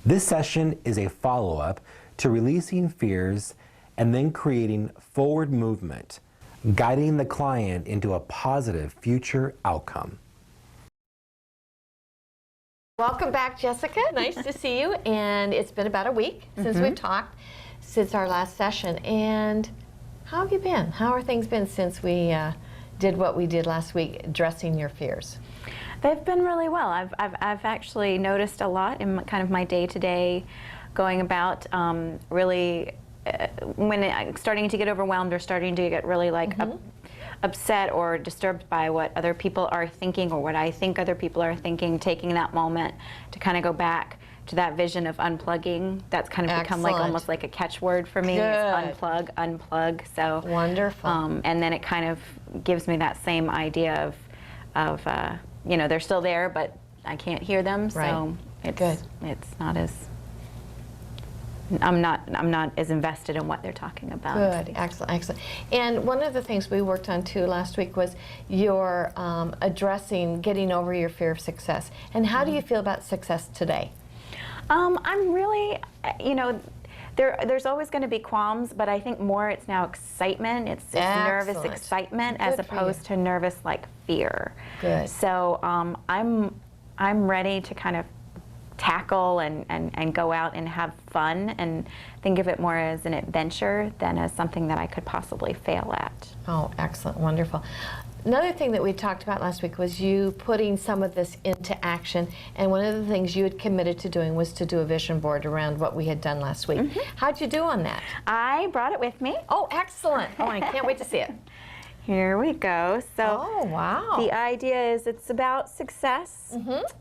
This session is a follow-up to releasing fears and then creating forward movement, guiding the client into a positive future outcome. Welcome back, Jessica. Nice to see you. And it's been about a week since we've talked, since our last session. And how have you been? How are things been since we did what we did last week, addressing your fears? They've been really well. I've actually noticed a lot in kind of my day-to-day going about really when I'm starting to get overwhelmed or starting to get really like upset or disturbed by what other people are thinking or what I think other people are thinking, taking that moment to kind of go back to that vision of unplugging. That's kind of become like almost like a catchword for me. It's unplug. So wonderful. And then it kind of gives me that same idea of you know, they're still there, but I can't hear them. So it's not as I'm not as invested in what they're talking about. Good, excellent, excellent. And one of the things we worked on too last week was your addressing getting over your fear of success. And how do you feel about success today? I'm really, you know, there's always going to be qualms, but I think more it's now excitement. It's nervous excitement as opposed to nervous like fear. Good. So I'm ready to kind of tackle and go out and have fun and think of it more as an adventure than as something that I could possibly fail at. Oh, excellent, wonderful. Another thing that we talked about last week was you putting some of this into action, and one of the things you had committed to doing was to do a vision board around what we had done last week. How'd you do on that? I brought it with me. Oh, excellent. Oh, I can't wait to see it. Here we go. So oh, wow. The idea is it's about success.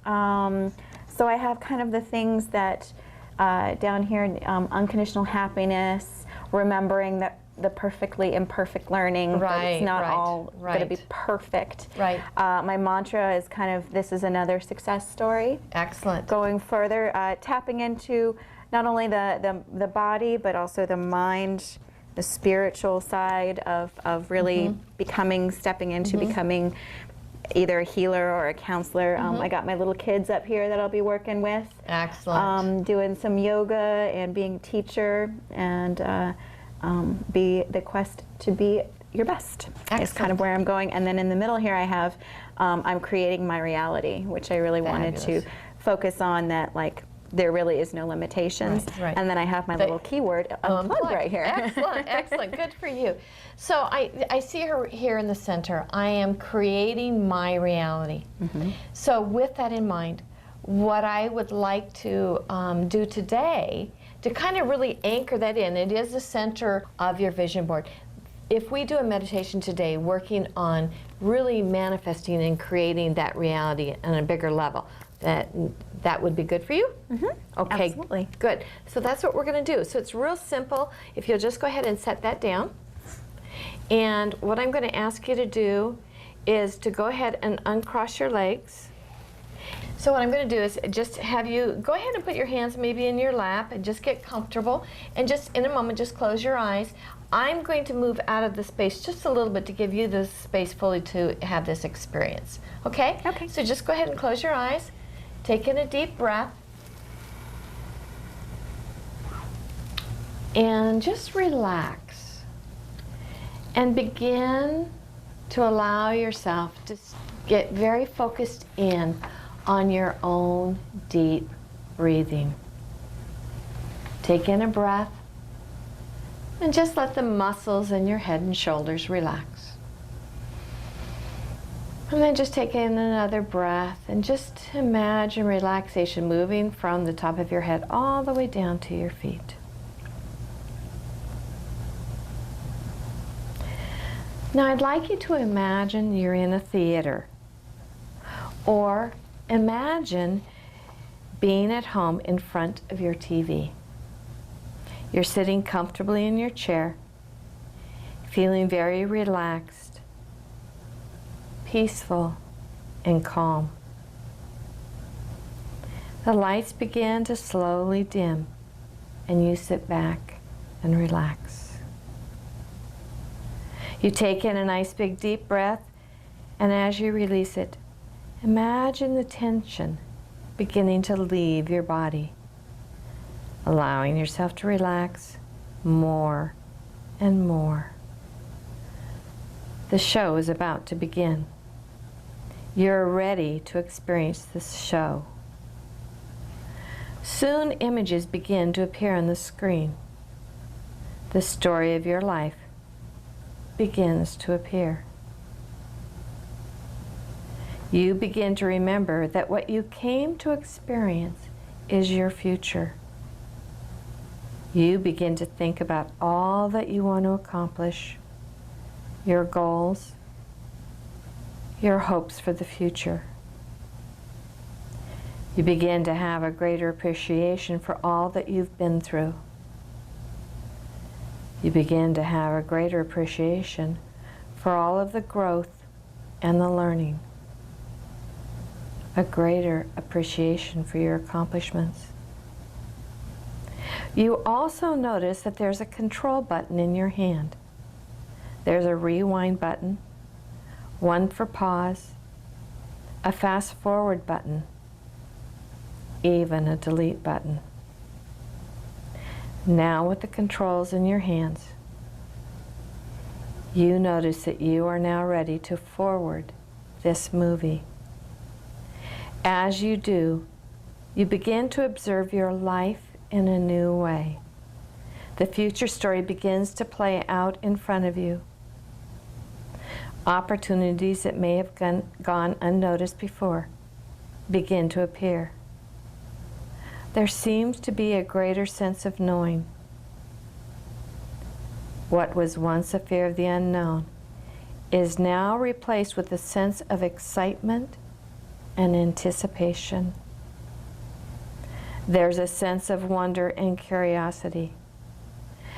So I have kind of the things that down here, unconditional happiness, remembering that the perfectly imperfect learning, that it's not all going to be perfect. My mantra is kind of, this is another success story. Excellent. Going further, tapping into not only the body, but also the mind, the spiritual side of really becoming, stepping into becoming either a healer or a counselor. I got my little kids up here that I'll be working with. Excellent. Doing some yoga and being a teacher and be the quest to be your best. Is kind of where I'm going. And then in the middle here I have, I'm creating my reality, which I really wanted to focus on that, like, there really is no limitations. And then I have my little keyword, unplug, right here. Excellent, excellent, good for you. So I see her here in the center. I am creating my reality. So with that in mind, what I would like to do today to kind of really anchor that in, it is the center of your vision board. If we do a meditation today working on really manifesting and creating that reality on a bigger level, that would be good for you? Okay, absolutely. Good. So that's what we're going to do. So it's real simple. If you'll just go ahead and set that down. And what I'm going to ask you to do is to go ahead and uncross your legs. So what I'm going to do is just have you go ahead and put your hands maybe in your lap and just get comfortable. And just in a moment, just close your eyes. I'm going to move out of the space just a little bit to give you the space fully to have this experience. Okay? Okay. So just go ahead and close your eyes. Take in a deep breath. And just relax. And begin to allow yourself to get very focused in on your own deep breathing. Take in a breath and just let the muscles in your head and shoulders relax. And then just take in another breath and just imagine relaxation moving from the top of your head all the way down to your feet. Now I'd like you to imagine you're in a theater, or imagine being at home in front of your TV. You're sitting comfortably in your chair, feeling very relaxed, peaceful, and calm. The lights begin to slowly dim, and you sit back and relax. You take in a nice big deep breath, and as you release it, imagine the tension beginning to leave your body. allowing yourself to relax more and more. The show is about to begin. You're ready to experience this show. Soon images begin to appear on the screen. The story of your life begins to appear. You begin to remember that what you came to experience is your future. You begin to think about all that you want to accomplish, your goals, your hopes for the future. You begin to have a greater appreciation for all that you've been through. You begin to have a greater appreciation for all of the growth and the learning. A greater appreciation for your accomplishments. You also notice that there's a control button in your hand. There's a rewind button, one for pause, a fast forward button, even a delete button. Now with the controls in your hands, you notice that you are now ready to forward this movie. As you do, you begin to observe your life in a new way. The future story begins to play out in front of you. Opportunities that may have gone unnoticed before begin to appear. There seems to be a greater sense of knowing. What was once a fear of the unknown is now replaced with a sense of excitement and anticipation. There's a sense of wonder and curiosity,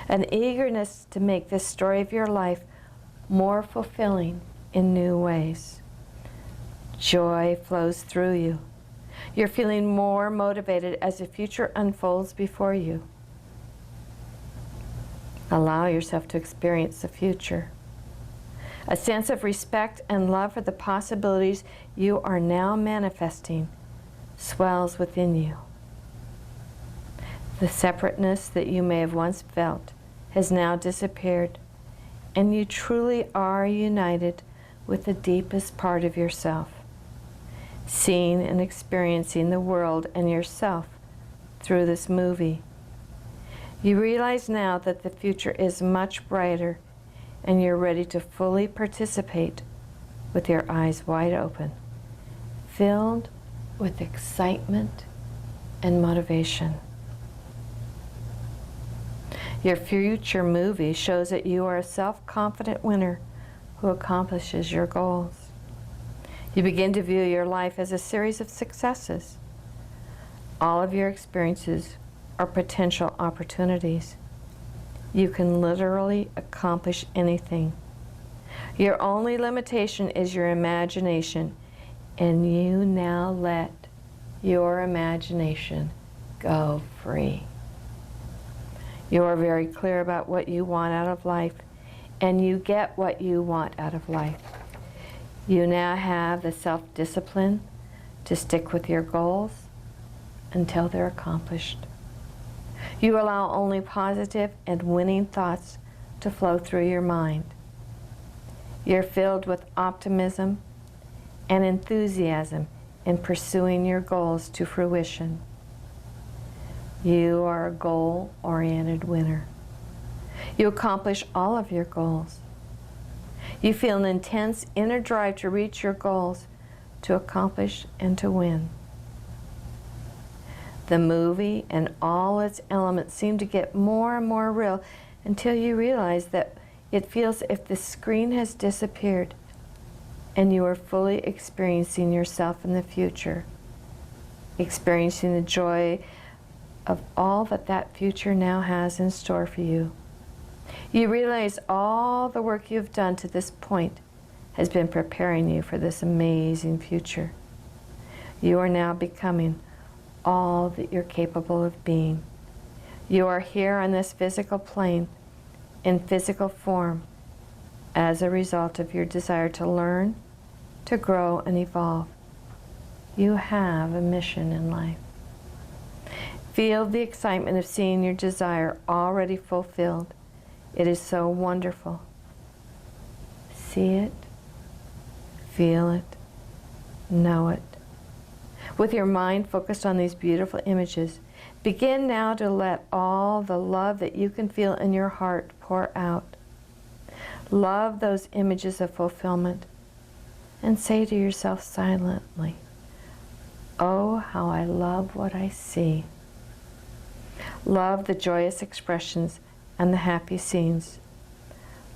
an eagerness to make this story of your life more fulfilling in new ways. Joy flows through you. You're feeling more motivated as the future unfolds before you. Allow yourself to experience the future. A sense of respect and love for the possibilities you are now manifesting swells within you. The separateness that you may have once felt has now disappeared, and you truly are united with the deepest part of yourself, seeing and experiencing the world and yourself through this movie. You realize now that the future is much brighter, and you're ready to fully participate with your eyes wide open, filled with excitement and motivation. Your future movie shows that you are a self-confident winner who accomplishes your goals. You begin to view your life as a series of successes. All of your experiences are potential opportunities. You can literally accomplish anything. Your only limitation is your imagination, and you now let your imagination go free. You are very clear about what you want out of life, and you get what you want out of life. You now have the self-discipline to stick with your goals until they're accomplished. You allow only positive and winning thoughts to flow through your mind. You're filled with optimism and enthusiasm in pursuing your goals to fruition. You are a goal-oriented winner. You accomplish all of your goals. You feel an intense inner drive to reach your goals, to accomplish and to win. The movie and all its elements seem to get more and more real until you realize that it feels as if the screen has disappeared and you are fully experiencing yourself in the future, experiencing the joy of all that that future now has in store for you. You realize all the work you've done to this point has been preparing you for this amazing future. You are now becoming all that you're capable of being. You are here on this physical plane in physical form as a result of your desire to learn, to grow, and evolve. You have a mission in life. Feel the excitement of seeing your desire already fulfilled. It is so wonderful. See it, feel it, know it. With your mind focused on these beautiful images, begin now to let all the love that you can feel in your heart pour out. Love those images of fulfillment and say to yourself silently, "Oh, how I love what I see." Love the joyous expressions and the happy scenes.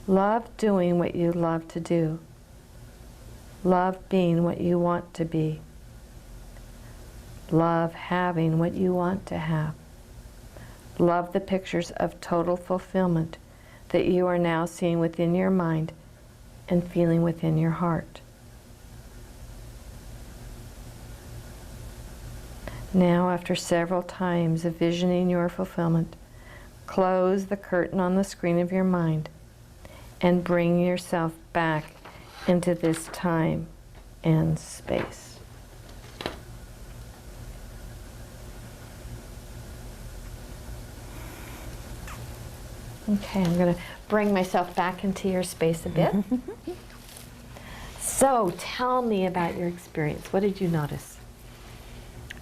Love doing what you love to do. Love being what you want to be. Love having what you want to have. Love the pictures of total fulfillment that you are now seeing within your mind and feeling within your heart. Now, after several times of visioning your fulfillment, close the curtain on the screen of your mind and bring yourself back into this time and space. Okay, I'm going to bring myself back into your space a bit. So, tell me about your experience. What did you notice?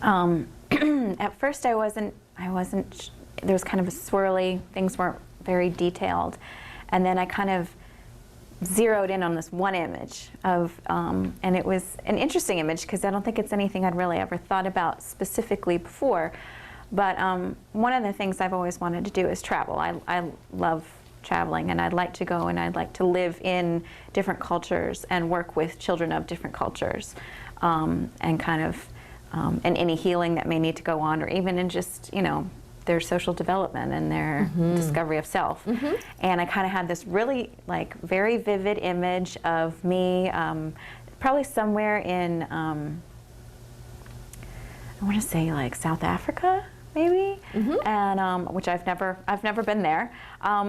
At first I wasn't, there was kind of a swirly, things weren't very detailed. And then I kind of zeroed in on this one image of, and it was an interesting image because I don't think it's anything I'd really ever thought about specifically before. But one of the things I've always wanted to do is travel. I love traveling, and I'd like to go and I'd like to live in different cultures and work with children of different cultures, and kind of and any healing that may need to go on, or even in just, you know, their social development and their discovery of self. And I kind of had this really, like, very vivid image of me, probably somewhere in, I want to say like South Africa, maybe, and which I've never been there.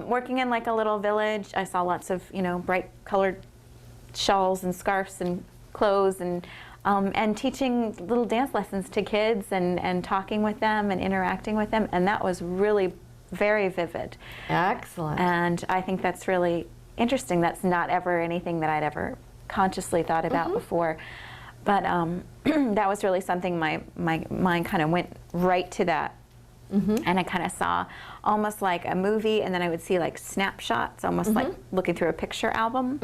Working in like a little village, I saw lots of, you know, bright colored shawls and scarves and clothes, and teaching little dance lessons to kids, and talking with them and interacting with them, and that was really very vivid. Excellent. And I think that's really interesting. That's not ever anything that I'd ever consciously thought about before. But that was really something my mind kind of went right to that. And I kind of saw almost like a movie, and then I would see like snapshots, almost like looking through a picture album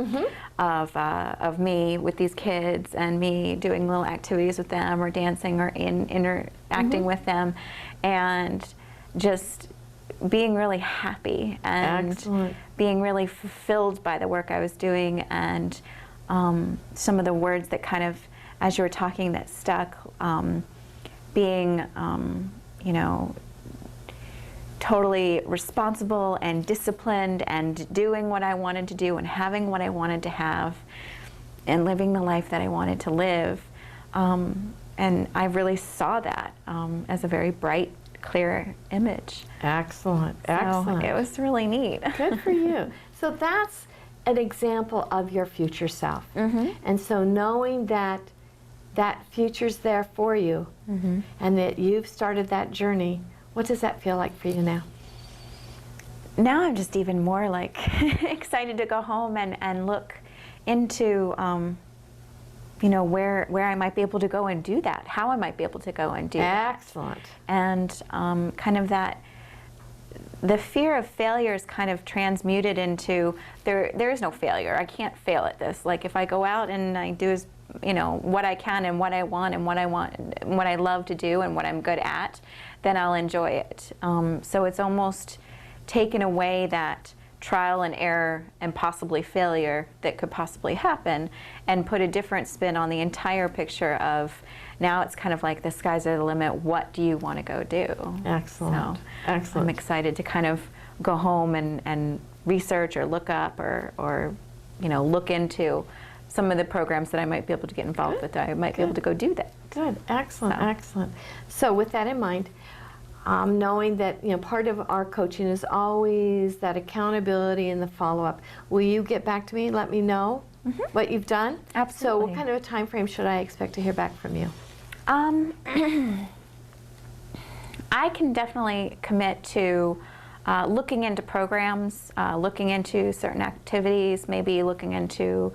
of me with these kids, and me doing little activities with them, or dancing, or interacting with them, and just being really happy and being really fulfilled by the work I was doing. And some of the words that kind of, as you were talking, that stuck, being, you know, totally responsible and disciplined, and doing what I wanted to do, and having what I wanted to have, and living the life that I wanted to live. And I really saw that as a very bright, clear image. Excellent. So Excellent. it was really neat. Good for you. So that's an example of your future self. And so knowing that that future's there for you, and that you've started that journey, what does that feel like for you now? Now I'm just even more like excited to go home and look into, you know, where I might be able to go and do that, how I might be able to go and do that. Excellent. And kind of that, the fear of failure is kind of transmuted into, there is no failure. I can't fail at this. Like, if I go out and I do, you know, what I can and what I want and what I love to do and what I'm good at, then I'll enjoy it. So it's almost taken away that trial and error and possibly failure that could possibly happen, and put a different spin on the entire picture of, now it's kind of like the skies are the limit. What do you want to go do? Excellent. So Excellent. I'm excited to kind of go home and research, or look up, or you know, look into some of the programs that I might be able to get involved with. I might be able to go do that. Good. Excellent. Excellent. So with that in mind, knowing that, you know, part of our coaching is always that accountability and the follow-up. Will you get back to me? Let me know what you've done. Absolutely. So what kind of a time frame should I expect to hear back from you? I I can definitely commit to looking into programs, looking into certain activities, maybe looking into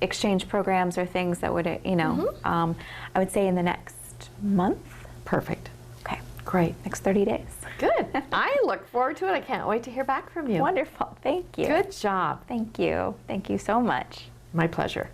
exchange programs or things that would, I would say in the next month. Perfect. Okay. Great. Next 30 days. Good. I look forward to it. I can't wait to hear back from you. Wonderful. Thank you. Good job. Thank you. Thank you so much. My pleasure.